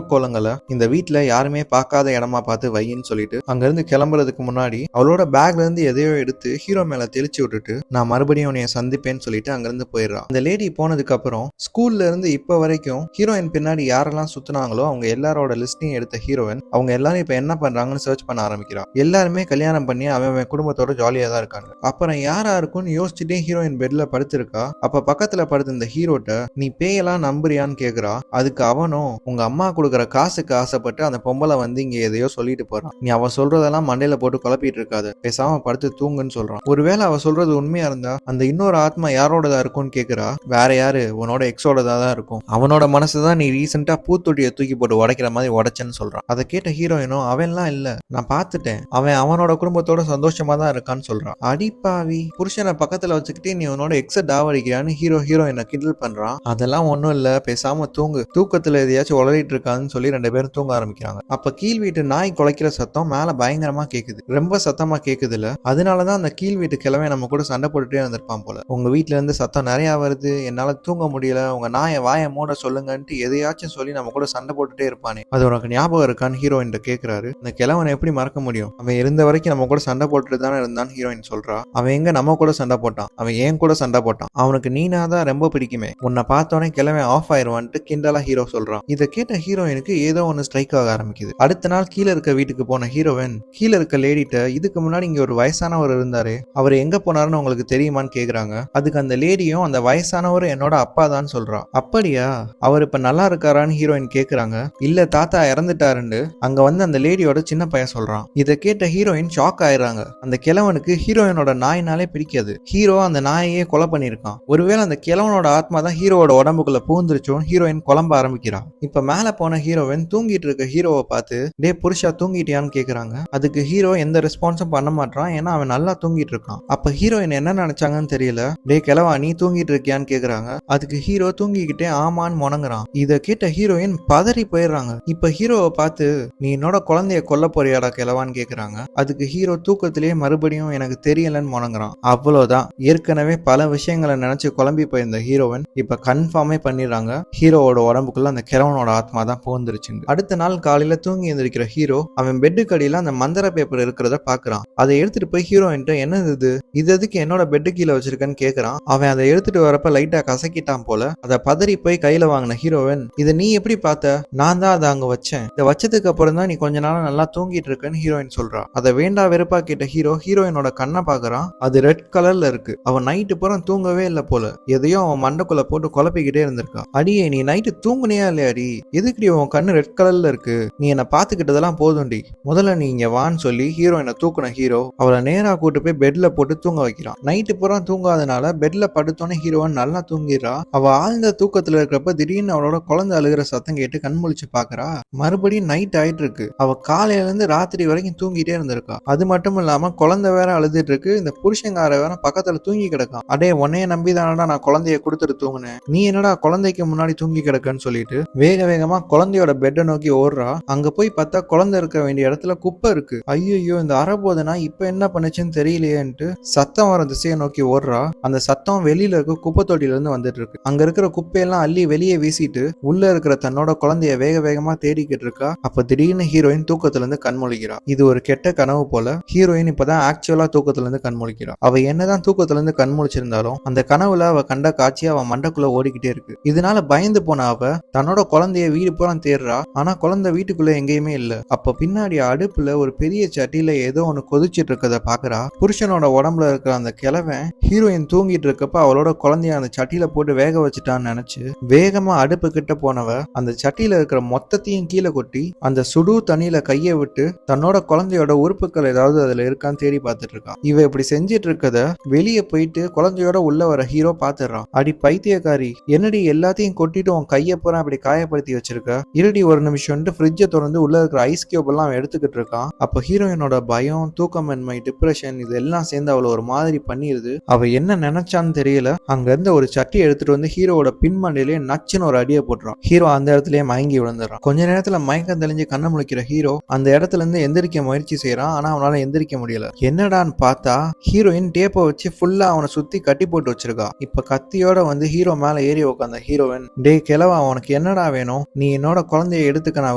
கோலங்களை இந்த வீட்டுல யாருமே பார்க்காத இடமா பார்த்து வையின்னு சொல்லிட்டு அங்கிருந்து கிளம்புறதுக்கு முன்னாடி அவளோட பேக்ல இருந்து எதையோ எடுத்து ஹீரோ மேல தெளிச்சு விட்டுட்டு, நான் மறுபடியும் உன்னைய சந்திப்பேன்னு சொல்லிட்டு அங்கிருந்து போயிடுறான். அந்த லேடி போனதுக்கு அப்புறம் ஸ்கூல்ல இருந்து இப்ப வரைக்கும் ஹீரோயின் பின்னாடி யாரெல்லாம் சுத்தினாங்களோ அவங்க எல்லாரோட லிஸ்டையும் எடுத்த ஹீரோயின் அவங்க எல்லாரும் இப்ப என்ன பண்றாங்கன்னு சர்ச் பண்ண ஆரம்பிக்கிறான். எல்லாருமே கல்யாணம் பண்ணி அவன் அவன் குடும்பத்தோட ஜாலியா தான் இருக்காங்க. அப்புறம் யாரா இருக்கும்னு யோசிச்சுட்டே ஹீரோயின் பெட்ல படுத்திருக்கா. அப்ப பக்கத்துல படுத்த இந்த ஹீரோட்ட நீ பேயெல்லாம் நம்புறியான்னு கேக்குறா. அதுக்கு அவனும் உங்க அம்மா கொடுக்குற காசுக்கு ஆசைப்பட்டு அந்த பொம்பளை வந்து இங்க எதையோ சொல்லிட்டு போறான். நீ அவ சொல்றதெல்லாம் மண்டையில போட்டு குழப்பிட்டு இருக்காது, பேசாம படுத்து தூங்குன்னு சொல்றான். ஒருவேளை அவ சொல்றது உண்மையா இருந்தா அந்த இன்னொரு ஆத்மா யாரோடதா இருக்கும்னு கேக்குறா. வேற யாரு, உன்னோட எக்ஸோடதா தான் இருக்கும். அவனோட மனசுதான் நீ ரீசெண்டா பூத்தொட்டியை தூக்கி போட்டு உடைக்கிற மாதிரி உடைச்சேன்னு சொல்றான். அதை கேட்ட ஹீரோயினும் அவன்லாம் இல்ல, நான் பார்த்துட்டேன், அவனோட குடும்பத்தோட சந்தோஷமா தான் இருக்கான்னு சொல்றான். அடிப்பாவி, புருஷனை பக்கத்துல வச்சுக்கிட்டே நீ உன்னோட எக்ஸ டாவடிக்கிறான்னு ஹீரோயினை கிண்டல் பண்றான். அதெல்லாம் ஒண்ணும் இல்ல, பேசாம தூங்கு, தூக்கத்துல எதையாச்சும் உளறிட்டு இருக்கான்னு சொல்லி 2 பேரும் தூங்க ஆரம்பிக்கிறாங்க. அப்ப கீழ் வீட்டு நாய் குலைக்கிற சத்தம் மேல பயங்கரமா கேக்குது, ரொம்ப சத்தமா கேக்குதுல. அதனாலதான் அந்த கீழ் வீட்டு கிழமை நம்ம கூட சண்டை போட்டுட்டே இருந்திருப்பான் போல. உங்க வீட்டுல இருந்து சத்தம் நிறைய வருது, என்னால தூங்க முடியல, உங்க நாயை வாயை மூட சொல்லுங்கன்ட்டு எதையாச்சும் சொல்லி நம்ம கூட சண்டை போட்டுட்டே இருப்பானே, அது உனக்கு ஞாபகம் இருக்கான்னு ஹீரோயின் கேக்குறாரு. இந்த கிழவனை எப்படி மறக்க முடியும், அவன் இருந்த வரைக்கும் நம்ம கூட சண்டை போட்டுட்டு தானே இருந்தான்னு ஹீரோயின் சொல்றா. அவன் எங்க நம்ம கூட சண்டை போட்டான், அவன் ஏன் கூட சண்டை போட்டான், அவனுக்கு நீனாதான் ரொம்ப பிடிக்குமே, உன்னை பார்த்தோன்னே கிழவன் ஆஃப் ஆயிருவான்ட்டு கிண்டலா ஹீரோ சொல்றான். இதை கேட்ட ஹீரோயினுக்கு ஏதோ ஒன்னு ஸ்ட்ரைக் ஆக ஆரம்பிக்குது. அடுத்த நாள் கீழே இருக்க வீட்டுக்கு போன ஹீரோயின் கீழே இருக்க லேடிட்ட இதுக்கு முன்னாடி இங்க ஒரு வயசானவர் இருந்தாரு, அவர் எங்க போனாருன்னு உங்களுக்கு தெரியுமான்னு கேக்குறாங்க. அதுக்கு அந்த லேடியும் அந்த வயசானவர் என்னோட அப்பா தான் சொல்றா. அப்படியா, அவர் இப்ப நல்லா இருக்காரான்னு ஹீரோயின் கேக்குறாங்க. இல்ல, தாத்தா இறந்துட்டாருன்னு அங்க வந்து அந்த லேடியோட சின்ன பையன் சொல்றான். இதை கேட்ட ஹீரோயின் ஷாக் ஆயிடுறாங்க. அந்த கிழவனுக்கு ஹீரோயினோட நாயினாலே பிடிக்காது, ஹீரோ அந்த நாயையே கொலை பண்ணிருக்கான். ஒருவேளை அந்த கிழவனோட ஆத்மா தான் ஹீரோவோட உடம்புக்குள்ள பூந்துருச்சோன்னு ஹீரோயின் குழம்ப ஆரம்பிக்கிறான். இப்ப மேல போன ஹீரோயின் தூங்கிட்டு இருக்க ஹீரோவை பார்த்து டே புருஷா தூங்கிட்டியான்னு கேக்குறாங்க. அதுக்கு ஹீரோ எந்த ரெஸ்பான்ஸும் பண்ண மாட்டான், ஏன்னா அவன் நல்லா தூங்கிட்டு இருக்கான். அப்ப ஹீரோயின் என்ன நினைச்சாங்கன்னு தெரியல, டே கிழவா நீ தூங்கிட்டு இருக்கியான்னு கேக்குறாங்க. அதுக்கு ஹீரோ தூங்கிக்கிட்டே ஆமான்னு முணங்குறான். இத கேட்ட ஹீரோயின் பதறி போயிடுறாங்க. இப்ப ஹீரோவை பார்த்து நீ என்னோட குழந்தைய கொல்ல போறியாடா கிழவான்னு கேக்குறாங்க. அதுக்கு ஹீரோ தூக்கத்திலேயே மறுபடியும் எனக்கு தெரியலன்னு முணங்குறான். அவ்வளவுதான், ஏற்கனவே பல விஷயங்களை நினைச்சு குழம்பி போயிருந்த ஹீரோயின் இப்ப கன்ஃபார்மே பண்ணிடுறாங்க, ஹீரோவோட உடம்புக்குள்ள அந்த கிழவனோட ஆத்மா தான் போந்துருச்சு. அடுத்த நாள் காலையில தூங்கி எழுந்திருக்கிற ஹீரோ அவன் பெட்டுக்கு அடியில அந்த மந்திர பேப்பர் இருக்கிறத பாக்குறான். அதை எடுத்துட்டு போய் ஹீரோயின்ட்ட என்னது இது எதுக்கு என்னோட பெட்டு கீழே வச்சிருக்கேன்னு கேக்குறான். அவன் அதை எடுத்துட்டு வரப்ப லைட்டா கசக்கிட்டான் போல. அதை பதறி போய் கையில வாங்கின ஹீரோயின் இதை நீ எப்படி பார்த்த, நான் தான் அதை அங்க வச்சேன், இதை வச்சதுக்கு அப்புறம் தான் நீ கொஞ்ச நாள் நல்லா தூங்கிட்டு இருக்கேன்னு ஹீரோயின் சொல்றா. அதை வேண்டா வெறுப்பா கேட்ட ஹீரோயினோட கண்ணை பாக்குறான். அது ரெட் கலர்ல இருக்கு. அவன் நைட்டு பூரா தூங்கவே இல்லை போல, எதையோ அவன் மண்டைக்குள்ள போட்டு குழப்பிக்கிட்டே இருந்திருக்கான். அடியே நீ நைட்டு தூங்குனியா இல்லையாடி, எதுக்குடி உன் கண்ணு ரெட் கலர்ல இருக்கு, நீ என்ன பாத்துக்கிட்டதெல்லாம் போதும்டி, முதல்ல நீ இங்க வான்னு சொல்லி ஹீரோயினை தூக்குன ஹீரோ அவளை நேரா கூட்டு போய் பெட்ல போட்டு தூங்க வைக்கிறான். நைட்டு பூரா தூங்காதனால பெட்ல படுத்தோன்னே ஹீரோயின் நல்லா தூங்கிடுறா. அவ ஆழ்ந்த தூக்கத்துல இருக்கிறப்ப திடீர்னு அவளோட குழந்தை அழுகிற சத்தம் கேட்டு கண்முழிச்சு பாக்குறா. மறுபடியும் நைட் ஆயிட்டு இருக்கு. அவ காலையில இருந்து ராத்திரி வரைக்கும் தூங்கிட்டே இருந்திருக்கா. அது மட்டும் இல்லாம குழந்தை வேற அழுதுட்டு இருக்கு. இந்த புருஷங்கார வேற பக்கத்துல தூங்கி கிடக்கான். அடே உன்னைய நம்பிதானடா நான் குழந்தைய கொடுத்துட்டு தூங்குனேன், நீ என்னடா குழந்தைக்கு முன்னாடி தூங்கி கிடக்குன்னு சொல்லிட்டு வேக வேகமா குழந்தையோட பெட்டை நோக்கி ஓடுறா. அங்க போய் பார்த்தா குழந்தை இருக்க வேண்டிய இடத்துல குப்பை இருக்கு. ஐயோ இந்த அறபோதனா இப்ப என்ன பண்ணுச்சுன்னு தெரியலையேன்ட்டு சத்தம் வர திசையை நோக்கி ஓடுறா. அந்த சத்தம் வெளியில இருக்க குப்பை தொட்டில இருந்து வந்துட்டு இருக்கு. அங்க இருக்கிற குப்பையெல்லாம் அள்ளி வெளியே வீசிட்டு உள்ள இருக்கிற தன்னோட குழந்தைய வேக வேகமா தேடிக்கிட்டு இருக்கா. அப்ப திடீர்னு ஹீரோயின் தூக்கத்துல இருந்து கண்மொழிக்கிறா. இது ஒரு கெட்ட கனவு போல. ஹீரோயின் இப்பதான் ஆக்சுவலா தூக்கத்துல இருந்து கண்மொழிக்கிறா. அவ என்னதான் தூக்கத்துல இருந்து கண்மொழிச்சிருந்தாலும் அந்த கனவுல அவ கண்ட காட்சி அவ மண்டக்குள்ள ஓடிக்கிட்டே இருக்கு. இதனால பயந்து போன அவ தன்னோட குழந்தைய வீடு பூரா தேடுறா. ஆனா குழந்தை வீட்டுக்குள்ள எங்கேயுமே இல்ல. அப்ப பின்னாடி அடுப்புல ஒரு பெரிய சட்டியில ஏதோ ஒண்ணு கொதிச்சிட்டு இருக்கத பாக்குறா. புருஷனோட உடம்புல இருக்கிற அந்த கிழவன் ஹீரோயின் தூங்கிட்டு இருக்கப்ப அவளோட குழந்தைய அந்த சட்டியில போட்டு வேக வச்சுட்டான்னு நினைச்சு வேகமா அடுப்பு கிட்ட போனவ அந்த சட்டியில இருக்கிற மொத்தத்தையும் கீழே கொட்டி அந்த சுடு தண்ணியில கைய விட்டு தன்னோட குழந்தையோட உறுப்புகள் ஏதாவது அதுல இருக்கான்னு தேடி பார்த்துட்டு இருக்கா. இவ இப்படி செஞ்சிட்டு இருக்கத வெளியே போயிட்டு குழந்தையோட உள்ள வர ஹீரோ பாத்துறான். அடி பைத்தியக்காரி, என்னடி எல்லாத்தையும் கொட்டிட்டு உன் கைய பூரா அப்படி காயப்படுத்தி வச்சிருக்க, இருடி ஒரு நிமிஷம்ட்டு ஃப்ரிட்ஜை திறந்து உள்ள இருக்கிற ஐஸ் கியூப் எல்லாம் எடுத்துக்கிட்டு இருக்கான். அப்ப ஹீரோயினோட பயம், தூக்கமின்மை, டிப்ரெஷன் இது எல்லாம் சேர்ந்து அவளை ஒரு மாதிரி பண்ணிருது. அவ என்ன நினைச்சான்னு தெரியல. அங்க இருந்த ஒரு சட்டி எடுத்துட்டு வந்து ஹீரோவோட பின்மண்டையிலேயே நச்சுன்னு ஒரு அடியை போட்டுறான். ஹீரோ அந்த இடத்துலயே மயங்கி விழுந்துறான். கொஞ்ச நேரத்துல மயக்கம் தெளிஞ்சு கண்ணு முழிக்கிற ஹீரோ அந்த இடத்துல இருந்து எந்திரிக்க முயற்சி செய்யறான். ஆனா அவனால எந்திரிக்க முடியல. என்னடான்னு பார்த்தா ஹீரோயின் டேப்பை வச்சு ஃபுல்லா அவனை சுத்தி கட்டி போட்டு வச்சிருக்கா. இப்ப கத்தியோட வந்து ஹீரோ மேல ஏறி உட்காந்த ஹீரோயின், டே கிழவா உனக்கு என்னடா வேணும், நீ என்னோட குழந்தைய எடுத்துக்க நான்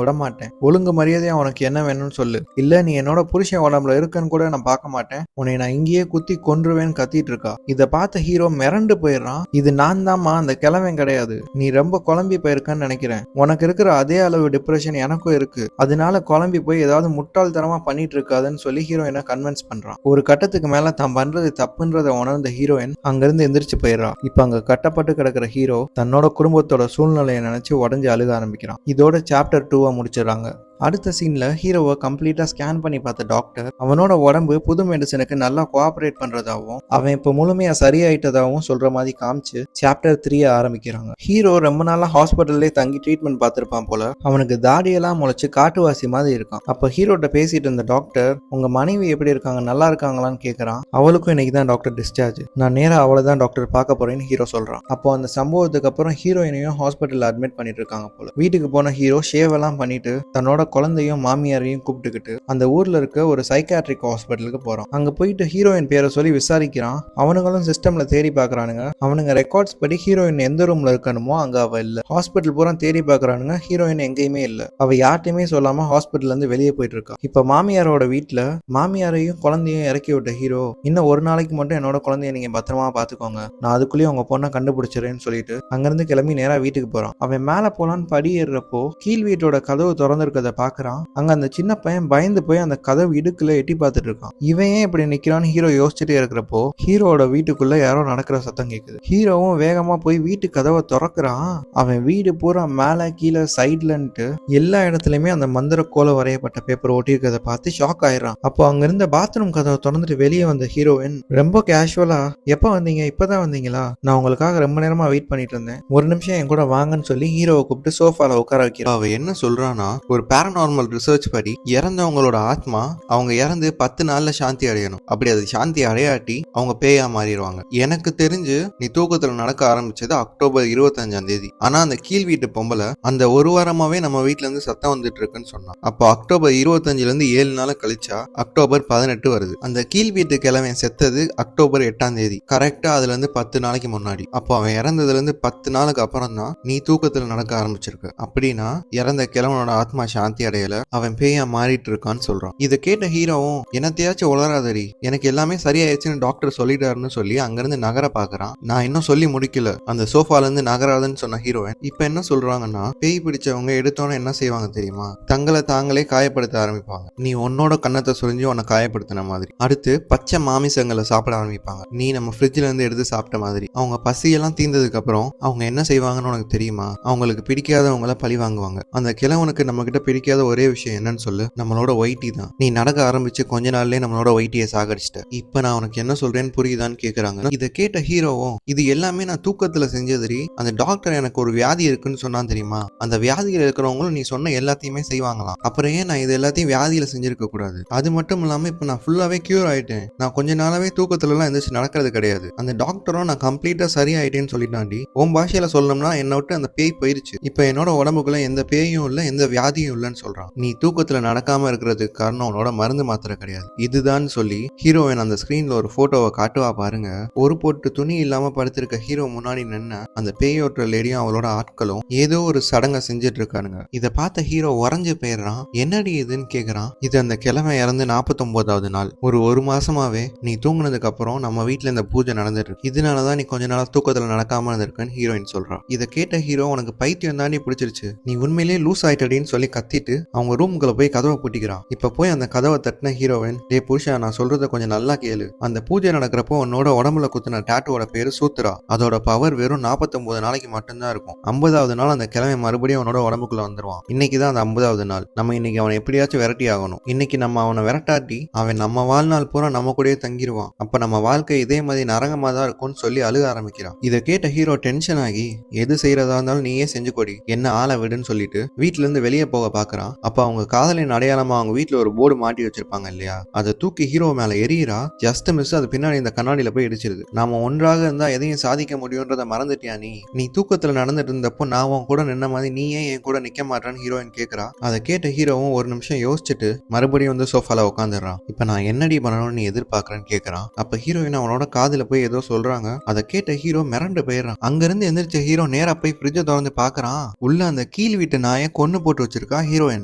விட மாட்டேன், ஒழுங்கு மரியாதையா உனக்கு என்ன வேணும்னு சொல்லு, இல்ல நீ என்னோட புருஷன் உடம்புல இருக்குன்னு கூட நான் பார்க்க மாட்டேன், உன்னை நான் இங்கேயே குத்தி கொன்றுவேன்னு கத்திட்டு இருக்கா. இதை பார்த்த ஹீரோ மிரண்டு போயிடுறான். இது நான் தான்மா, அந்த கிழவன் கிடையாது, நீ ரொம்ப குழம்பி போயிருக்கன்னு நினைக்கிறேன், உனக்கு இருக்கிற அதே அளவு டிப்ரெஷன் எனக்கும் இருக்கு, அதனால குழம்பி போய் ஏதாவது முட்டாள்தனமா பண்ணிட்டு இருக்காதுன்னு சொல்லி ஹீரோயினை கன்வின்ஸ் பண்றான். ஒரு கட்டத்துக்கு மேல தான் பண்றது தப்புன்றத உணர்ந்த ஹீரோயின் அங்கிருந்து எந்திரிச்சு போயிடுறா. இப்ப அங்க கட்டப்பட்டு கிடக்கிற ஹீரோ தன்னோட குடும்பத்தோட சூழ்நிலையை நினைச்சு உடஞ்சு அழுக ஆரம்பிக்கிறான். இதோட சாப்டர் 2 முடிச்சிடறாங்க. அடுத்த சீன்ல ஹீரோவை கம்ப்ளீட்டா ஸ்கேன் பண்ணி பார்த்த டாக்டர் அவனோட உடம்பு புது மெடிசனுக்கு நல்லா கோஆபரேட் பண்றதாவும் அவன் இப்ப முழுமையா சரியாயிட்டதாகவும் சொல்ற மாதிரி காமிச்சு சாப்டர் 3 ஆரம்பிக்கிறாங்க. ஹீரோ ரொம்ப நாளா ஹாஸ்பிட்டல்லே தங்கி ட்ரீட்மெண்ட் பார்த்திருப்பான் போல. அவனுக்கு தாடியெல்லாம் முளைச்சு காட்டுவாசி மாதிரி இருக்கான். அப்ப ஹீரோட்ட பேசிட்டு இருந்த டாக்டர், உங்க மனைவி எப்படி இருக்காங்க, நல்லா இருக்காங்களான்னு கேட்கறான். அவளுக்கும் இன்னைக்கு தான் டாக்டர் டிஸ்சார்ஜ், நான் நேரா அவளை தான் டாக்டர் பார்க்க போறேன்னு ஹீரோ சொல்றான். அப்போ அந்த சம்பவத்துக்கு அப்புறம் ஹீரோயினையும் ஹாஸ்பிட்டல்ல அட்மிட் பண்ணிட்டு இருக்காங்க போல. வீட்டுக்கு போன ஹீரோ ஷேவ் எல்லாம் பண்ணிட்டு தன்னோட குழந்தையும் மாமியாரையும் கூப்பிட்டுக்கிட்டு அந்த ஊர்ல இருக்க ஒரு சைக்காட்ரிக் ஹாஸ்பிட்டலுக்கு போறான். அங்க போயிட்டு ஹீரோயின் பேரை சொல்லி விசாரிக்கிறான். அவனுங்களும் சிஸ்டம்ல தேடி பாக்குறானுங்க. அவனுங்க ரெக்கார்ட்ஸ் படி ஹீரோயின் எந்த ரூம்ல இருக்கணுமோ அங்க அவ இல்ல. ஹாஸ்பிட்டல் பூரா தேடி பாக்குறானுங்க, ஹீரோயின் எங்கேயுமே இல்ல. அவ யார்ட்டையுமே சொல்லாம ஹாஸ்பிட்டல்ல இருந்து வெளியே போயிட்டு இருக்கா. இப்ப மாமியாரோட வீட்டுல மாமியாரையும் குழந்தையும் இறக்கி விட்ட ஹீரோ, இன்னும் ஒரு நாளைக்கு மட்டும் என்னோட குழந்தைய நீங்க பத்திரமா பாத்துக்கோங்க, நான் அதுக்குள்ளேயும் உங்க பொண்ணை கண்டுபிடிச்சிடறேன்னு சொல்லிட்டு அங்கிருந்து கிளம்பி நேரா வீட்டுக்கு போறான். அவன் மேல போலான்னு படி ஏறுறப்போ கீழ் வீட்டோட கதவு திறந்திருக்கத பாக்குறான். அங்க அந்த சின்ன பையன் பயந்து போய் அந்த கதவு இடுக்குல எட்டி பார்த்துட்டு இருக்கான். இவன் ஏன் இப்படி நிக்கிறான்னு ஹீரோ யோசிச்சுட்டே இருக்கிறப்போ ஹீரோட வீட்டுக்குள்ள யாரோ நடக்கிற சத்தம் கேக்குது. ஹீரோவும் வேகமா போய் வீட்டு கதவை திறக்கிறான். அவன் வீடு பூரா மேல கீழே சைட்லன்ட்டு எல்லா இடத்துலயுமே அந்த மந்திர கோல வரையப்பட்ட பேப்பர் ஒட்டியிருக்கிறத பார்த்து ஷாக் ஆயிடுறான். அப்போ அங்க இருந்த பாத்ரூம் கதவை திறந்துட்டு வெளியே வந்த ஹீரோயின் ரொம்ப கேஷுவலா, எப்ப வந்தீங்க, இப்பதான் வந்தீங்களா, நான் உங்களுக்காக ரொம்ப நேரமா வெயிட் பண்ணிட்டு இருந்தேன், ஒரு நிமிஷம் என் கூட வாங்கன்னு சொல்லி ஹீரோவை கூப்பிட்டு சோஃபால உட்கார வைக்கிறான். அவ என்ன சொல்றானா, ஒரு பேரநார்மல் ரிசர்ச் படி இறந்தவங்களோட ஆத்மா அவங்க இறந்து 10 நாள்ல சாந்தி அடையணும். அப்படி அது சாந்தி அடையாட்டி அவங்க பேயா மாறிடுவாங்க. எனக்கு தெரிஞ்சு நீ தூக்கத்துல நடக்க ஆரம்பிச்சது அக்டோபர் 25ஆம் தேதி. ஆனா அந்த கீழ் வீட்டு பொம்பளை அந்த ஒரு வாரமாவே நம்ம வீட்டுல இருந்து சத்தம் வந்துட்டு இருக்குன்னு சொன்னான். அப்போ அக்டோபர் 25ல இருந்து 7 நாள் கழிச்சா அக்டோபர் 18 வருது. அந்த கீழ் வீட்டு கிழவன் செத்தது அக்டோபர் 8ஆம் தேதி, கரெக்டா அதுல இருந்து 10 நாளைக்கு முன்னாடி. அப்போ அவன் இறந்ததுல இருந்து 10 நாளுக்கு அப்புறம் தான் நீ தூக்கத்துல நடக்க ஆரம்பிச்சிருக்க. அப்படின்னா இறந்த கிழவனோட ஆத்மா சாந்தி அடையல, அவன் பேயா மாறிட்டு இருக்கான்னு சொல்றான். இதை கேட்ட ஹீரோவும், என்னத்தையாச்சும் உளராதடி, எனக்கு எல்லாமே சரியாயிடுச்சுன்னு டாக்டர் சொல்லிட்டாருன்னு சொல்லி அங்கிருந்து நகர பாக்குறான். நான் இன்னும் சொல்லி முடிக்கல, அந்த சோஃபால இருந்து நகராதுன்னு சொன்ன ஹீரோயின் இப்ப என்ன சொல்றாங்கன்னா, பேய் பிடிச்சவங்க எடுத்தோன்னு என்ன செய்வாங்க தெரியுமா, தங்களை தாங்களே காயப்படுத்த ஆரம்பிப்பாங்க. நீ உன்னோட கண்ணத்தை சுரிஞ்சு உன்னை காயப்படுத்தின மாதிரி. அடுத்து பச்சை மாமிசங்களை சாப்பிட ஆரம்பிப்பாங்க, நீ நம்ம ஃப்ரிட்ஜ்ல இருந்து எடுத்து சாப்பிட்ட மாதிரி. அவங்க பசியெல்லாம் தீர்ந்ததுக்கு அப்புறம் அவங்க என்ன செய்வாங்கன்னு உனக்கு தெரியுமா, அவங்களுக்கு பிடிக்காதவங்கள பழி வாங்குவாங்க. அந்த கிழவனுக்கு நம்ம கிட்ட பிடிக்காத ஒரே விஷயம் என்னன்னு சொல்லு, நம்மளோட ஒயிட்டி தான். நீ நடக்க ஆரம்பிச்சு கொஞ்ச நாள்லயே நம்மளோட ஒயிட்டியை சாகடிச்சிட்ட. இப்ப நான் உனக்கு என்ன சொல்றேன்னு புரியுதான்னு கேக்குறாங்க. இதை கேட்ட ஹீரோவும், இது எல்லாமே நான் தூக்கத்துல செஞ்சதுரி, அந்த டாக்டர் எனக்கு ஒரு வியாதி இருக்குன்னு சொன்னான் தெரியுமா, அந்த வியாதியில இருக்கிறவங்களும் நீ சொன்ன எல்லாத்தையுமே செய்வாங்களாம். அப்புறம் ஏன் நான் இது எல்லாத்தையும் வியாதியில செஞ்சிருக்க கூடாது? அது மட்டும் இல்லாம இப்ப நான் ஃபுல்லாவே கியூர் ஆயிட்டேன், நான் கொஞ்ச நாளாவே தூக்கத்துல எல்லாம் எந்திரிச்சு நடக்கிறது கிடையாது. அந்த டாக்டரும் நான் கம்ப்ளீட்டா சரியாயிட்டேன்னு சொல்லிட்டாண்டி. உன் பாஷையில சொல்லணும்னா என்னை விட்டு அந்த பேய் போயிருச்சு, இப்ப என்னோட உடம்புக்குள்ள எந்த பேயும் இல்ல, எந்த வியாதியும் இல்லைன்னு சொல்றான். நீ தூக்கத்துல நடக்காம இருக்கிறதுக்கு காரணம் உன்னோட மருந்து மாத்திரை கிடையாது, இதுதான் சொல்லி ஹீரோயின் அந்த ஸ்கிரீன்ல ஒரு போட்டோவை காட்டுவா பாருங்க. ஒரு போட்டு துணி இல்லாம படுத்திருக்க ஹீரோ முன்னாடி நின்று அந்த பேயோட்ட லேடியும் அவளோட ஆட்களும் ஏதோ ஒரு சடங்கை செஞ்சுட்டு இருக்கானுங்க. இதை பார்த்த ஹீரோ உறைஞ்சு போயிடுறான். என்னடி இதுன்னு கேக்குறான். இது அந்த கிழமை இறந்து 49வது நாள். ஒரு மாசமாவே நீ தூங்குனதுக்கு அப்புறம் நம்ம வீட்டுல இந்த பூஜை நடந்துட்டு இருக்கு, இதனாலதான் நீ கொஞ்ச நாளா தூக்கத்துல நடக்காம இருந்திருக்குன்னு ஹீரோயின் சொல்றான். இதை கேட்ட ஹீரோ, உனக்கு பைத்தியம் தாண்டி பிடிச்சிருச்சு, நீ உண்மையிலேயே லூஸ் ஆயிட்டடின்னு சொல்லி கத்திட்டு அவங்க ரூமுக்குள்ள போய் கதவை பூட்டிக்கிறான். இப்ப போய் அந்த கதவை தட்டின ஹீரோயின், டே புருஷா, நான் சொல்றத கொஞ்சம் நல்லா கேளு, அந்த பூஜை நடக்கிறப்போ உன்னோட உடம்புல குத்துன டாட்டோட பேரு சூத்ரா, அதோட பவர் வெறும் 49 நாளைக்கு மட்டும்தான் இருக்கும். 50வது நாள் அந்த கிழமை மறுபடியும் அவனோட உடம்புக்குள்ள வந்துருவான். இன்னைக்குதான் அந்த 50வது நாள். நம்ம இன்னைக்கு அவனை எப்படியாச்சும் விரட்டி ஆகணும். இன்னைக்கு நம்ம அவனை விரட்டாட்டி அவன் நம்ம வாழ்நாள் பூரா நம்ம கூடயே தங்கிடுவான். அப்ப நம்ம வாழ்க்கை இதே மாதிரி நரகமா தான் இருக்கும்னு சொல்லி அழுக ஆரம்பிக்கிறான். இதை கேட்ட ஹீரோ டென்ஷன் ஆகி, எது செய்யறதா இருந்தாலும் நீயே செஞ்சு கொடி, என்ன ஆளை விடுன்னு சொல்லிட்டு வீட்டுல இருந்து வெளியே போக பாக்குறான். அப்ப அவங்க காதலின் அடையாளமா அவங்க வீட்டுல ஒரு போர்டு மாட்டி வச்சிருப்பாங்க இல்லையா, அதை தூக்கி ஹீரோ மேல எரியறா. ஜஸ்ட் மிஸ் அது பின்னாடி இந்த கண்ணாடியில போய் இடிச்சிருது. நாம ஒன்றாக இருந்தா எதையும் சாதிக்க முடியும்ன்றத மறந்துட்டியா நீ தூக்கத்துல நடந்துட்டு இருந்தப்போ நான் உன் கூட நின்ன மாதிரி நீ ஏன் என் கூட நிக்க மாட்டான்னு ஹீரோயின் கேக்குறா. அதை கேட்ட ஹீரோவும் ஒரு நிமிஷம் யோசிச்சுட்டு மறுபடியும் வந்து சோஃபால உட்காந்துடுறான். இப்ப நான் என்னடி பண்ணணும்னு நீ எதிர்பார்க்கறேன்னு கேக்குறான். அப்ப ஹீரோயின் அவனோட காதுல போய் ஏதோ சொல்றாங்க. அதை கேட்ட ஹீரோ மிரண்டு போயிடுறான். அங்க இருந்து எந்திரிச்ச ஹீரோ நேரா போய் ஃப்ரிட்ஜை திறந்து பாக்குறான். உள்ள அந்த கீழ் வீட்டு நாயை கொன்னு போட்டு வச்சிருக்கா ஹீரோயின்.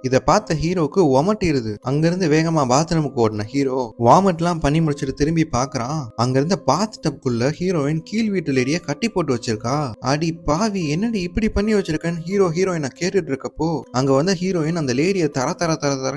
இதை பார்த்த ஹீரோக்கு ஒமட்டிடுது. அங்கிருந்து வேகமா பாத்ரூமுக்கு ஓடின ஹீரோ வாமிட்லாம் பண்ணி முடிச்சுட்டு திரும்பி பாக்குறான். அங்கிருந்த பாத் டப்குள்ள ஹீரோயின் கீழ் வீட்டு லேடிய கட்டி போட்டு வச்சிருக்கா. அடி பாவி, என்னடி இப்படி பண்ணி வச்சிருக்கேன்னு ஹீரோயினை கேட்டுட்டு இருக்கப்போ அங்க வந்த ஹீரோயின் அந்த லேடியை தர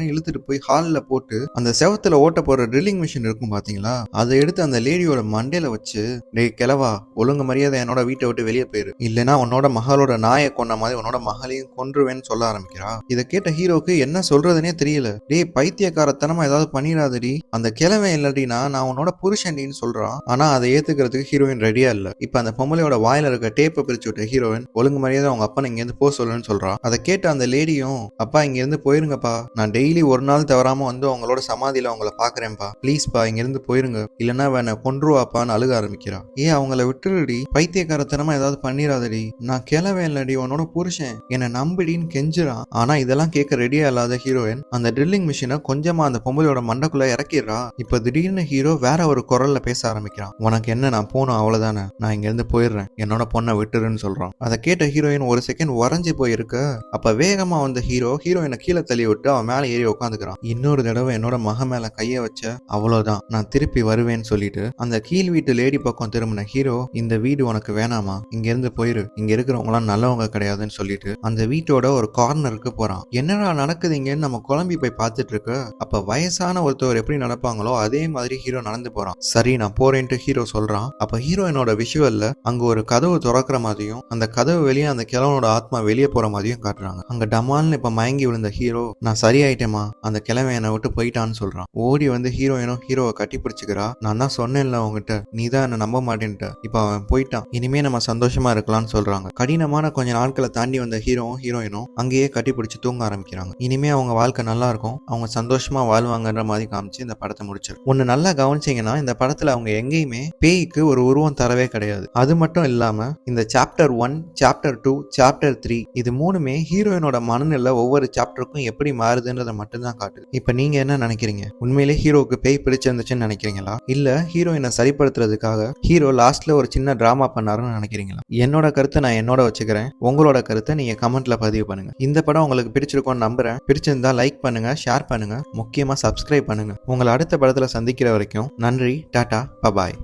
இழுத்துட்டு போய் ஹால்ல போட்டு அந்த செவத்துல ஓட்ட போற ட்ரில்லிங் மிஷின் இருக்கும் பாத்தீங்களா, அதை எடுத்து அந்த லேடியோட மண்டையில வச்சு, டேய் கிழவா, ஒழுங்கு மரியாதை என்னோட வீட்டை விட்டு வெளியே போயிரு, இல்லைன்னா உன்னோட மகளோட நாயை கொண்ட மாதிரி உன்னோட மகளையும் கொன்றுவேன்னு சொல்ல ஆரம்பிக்கிறா. இதை கேட்ட ஹீரோக்கு என்ன சொல்றதுனே தெரியல. டேய் பைத்தியக்காரத்தனமா ஏதாவது பண்ணிடாதடி, அந்த கிழவன் இல்லடினா நான் உன்னோட புருஷன்டின்னு சொல்றான். ஆனா அதை ஏத்துக்கிறதுக்கு ஹீரோயின் ரெடியா இல்ல. இப்ப அந்த பொம்பளையோட வாயில இருக்க டேப்பை பிரிச்சு விட்ட ஹீரோயின் ஒழுங்கு மரியாதை அவங்க அப்பா இங்க இருந்து போ சொல்லுன்னு சொல்றா. அதை கேட்ட அந்த லேடியும், அப்பா இங்க இருந்து போயிருங்கப்பா, நான் டெய்லி ஒரு நாள் தவறாம வந்து உங்களோட சமாதியில உங்களை பாக்குறேன்ப்பா, ப்ளீஸ்பா இங்க இருந்து போயிருங்க, இல்லைன்னா வேணா கொன்றுவாப்பான்னு அழுக ஆரம்பிக்கிறா. அவங்கள விட்டுருடி, பைத்தியக்காரத்தனமா ஏதாவது பண்ணிடாதடி, நான் கிளவே இல்லடி, உன்னோட புருஷன், என்னை நம்பிடின்னு கெஞ்சுறான். ஆனா இதெல்லாம் கேட்க ரெடியா இல்லாத ஹீரோயின் அந்த ட்ரில்லிங் மிஷினை கொஞ்சமா அந்த பொம்பளையோட மண்டக்குள்ள இறக்கிடுறா. இப்ப திடீர்னு ஹீரோ வேற ஒரு குரல்ல பேச ஆரம்பிக்கிறான். உனக்கு என்ன, நான் போனோம் அவ்வளவுதானே, நான் இங்க இருந்து போயிடுறேன், என்னோட பொண்ணை விட்டுருன்னு சொல்றான். அதை கேட்ட ஹீரோயின் ஒரு செகண்ட் உறைஞ்சு போயிருக்க. அப்ப வேகமா வந்த ஹீரோயினை கீழே தள்ளி விட்டு அவன் மேல ஏறி உட்காந்துக்கிறான். இன்னொரு தடவை என்னோட மக மேல கைய வச்ச அவ்வளவுதான், நான் திருப்பி வருவேன்னு சொல்லிட்டு அந்த கீழ் வீட்டு லேடி பக்கம் திரும்பின ஹீரோ, இந்த வீடு உனக்கு வேணாமா, இங்க இருந்து போயிரு, இங்க இருக்கிறவங்க எல்லாம் நல்லவங்க கிடையாதுன்னு சொல்லிட்டு அந்த வீட்டோட ஒரு கார்னருக்கு போறான். என்னடா நடக்குதுங்கன்னு நம்ம குழம்பி போய் பார்த்துட்டு இருக்க. அப்ப வயசான ஒருத்தவர் எப்படி நடப்பாங்களோ அதே மாதிரி ஹீரோ நடந்து போறான். சரி நான் போறேன்ட்டு ஹீரோ சொல்றான். அப்ப ஹீரோயினோட விஷுவல்ல அங்க ஒரு கதவு திறக்கிற மாதிரியும் அந்த கதவு வெளியே அந்த கிழவனோட ஆத்மா வெளியே போற மாதிரியும் காட்டுறாங்க. அங்க டமால்னு இப்ப மயங்கி விழுந்த ஹீரோ, நான் சரியாயிட்டேமா, அந்த கிழவன் என்னை விட்டு போயிட்டான்னு சொல்றான். ஓடி வந்து ஹீரோயினும் ஹீரோவை கட்டி பிடிச்சுக்கிறா. நான் தான் சொன்னேன்ல உங்ககிட்ட, நீ தான் என்ன நம்ப மாட்டேன்ட்ட, இப்ப அவன் போயிட்டான், இனிமே நம்ம சந்தோஷமா இருக்கலாம்னு சொல்றாங்க. கடினமான கொஞ்ச நாட்களை தாண்டி வந்த ஹீரோவும் ஹீரோயினும் அங்கேயே கட்டி பிடிச்சு தூங்க ஆரம்பிக்கிறாங்க. இனிமே அவங்க வாழ்க்கை நல்லா இருக்கும், அவங்க சந்தோஷமா வாழ்வாங்கன்ற மாதிரி காமிச்சு இந்த படத்தை முடிச்சிரு. ஒன்னு நல்லா கவனிச்சீங்கன்னா இந்த படத்துல அவங்க எங்கேயுமே பேய்க்கு ஒரு உருவம் தரவே கிடையாது. அது மட்டும் இல்லாம இந்த சாப்டர் 1, சாப்டர் 2, சாப்டர் 3 இது மூணுமே ஹீரோயினோட மனநிலை ஒவ்வொரு சாப்டருக்கும் எப்படி மாறுதுன்றதை மட்டும்தான் காட்டுது. இப்ப நீங்க என்ன நினைக்கிறீங்க? உண்மையிலே ஹீரோவுக்கு பேய் பிடிச்சிருந்துச்சுன்னு நினைக்கிறீங்களா, இல்ல ஹீரோயினை சரிப்படுத்துறதுக்காக ஹீரோ லாஸ்ட்ல ஒரு சின்ன டிராமா பண்ணாருன்னு நினைக்கிறீங்களா? என்னோட கருத்தை நான் என்னோட வச்சுக்கிறேன். உங்களோட கருத்தை நீங்க கமெண்ட்ல பதிவு பண்ணுங்க. இந்த படம் உங்களுக்கு பிடிச்சிருக்கும்னு நம்புறேன். பிடிச்சிருந்தா லைக் பண்ணுங்க, ஷேர் பண்ணுங்க, முக்கியமா சப்ஸ்கிரைப் பண்ணுங்க. உங்களை அடுத்த படத்துல சந்திக்கிற வரைக்கும் நன்றி, டாடா, பபாய்.